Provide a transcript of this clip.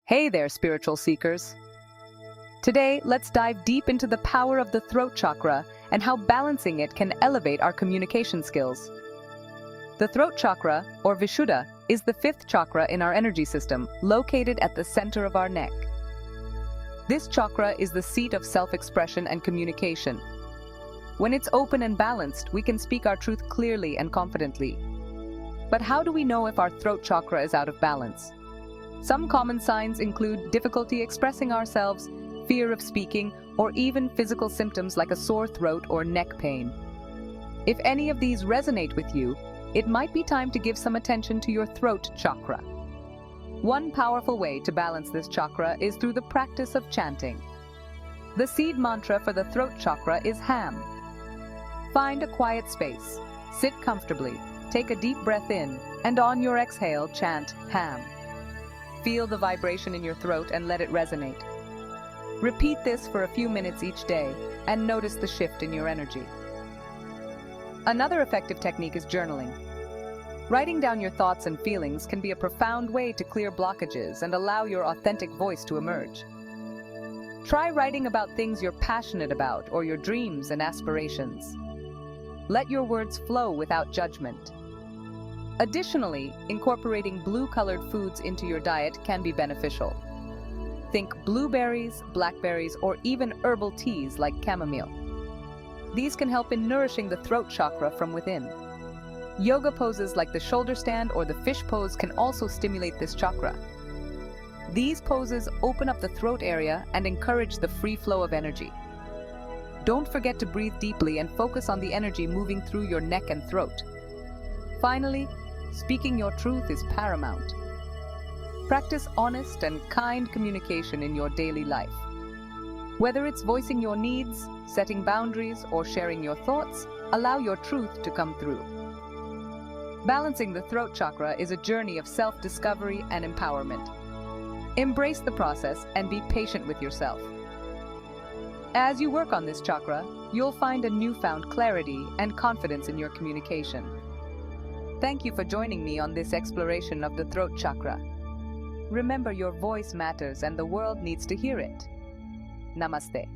Hey there, spiritual seekers. Today, let's dive deep into the power of the throat chakra and how balancing it can elevate our communication skills. The throat chakra, or Vishuddha, is the fifth chakra in our energy system, located at the center of our neck. This chakra is the seat of self-expression and communication. When it's open and balanced, we can speak our truth clearly and confidently. But how do we know if our throat chakra is out of balance? Some common signs include difficulty expressing ourselves, fear of speaking, or even physical symptoms like a sore throat or neck pain. If any of these resonate with you, it might be time to give some attention to your throat chakra. One powerful way to balance this chakra is through the practice of chanting. The seed mantra for the throat chakra is Ham. Find a quiet space, sit comfortably, take a deep breath in, and on your exhale, chant Ham. Feel the vibration in your throat and let it resonate. Repeat this for a few minutes each day and notice the shift in your energy. Another effective technique is journaling. Writing down your thoughts and feelings can be a profound way to clear blockages and allow your authentic voice to emerge. Try writing about things you're passionate about or your dreams and aspirations. Let your words flow without judgment. Additionally, incorporating blue-colored foods into your diet can be beneficial. Think blueberries, blackberries, or even herbal teas like chamomile. These can help in nourishing the throat chakra from within. Yoga poses like the shoulder stand or the fish pose can also stimulate this chakra. These poses open up the throat area and encourage the free flow of energy. Don't forget to breathe deeply and focus on the energy moving through your neck and throat. Finally, speaking your truth is paramount. Practice honest and kind communication in your daily life. Whether it's voicing your needs, setting boundaries, or sharing your thoughts, allow your truth to come through. Balancing the throat chakra is a journey of self-discovery and empowerment. Embrace the process and be patient with yourself. As you work on this chakra, you'll find a newfound clarity and confidence in your communication. Thank you for joining me on this exploration of the throat chakra. Remember, your voice matters and the world needs to hear it. Namaste.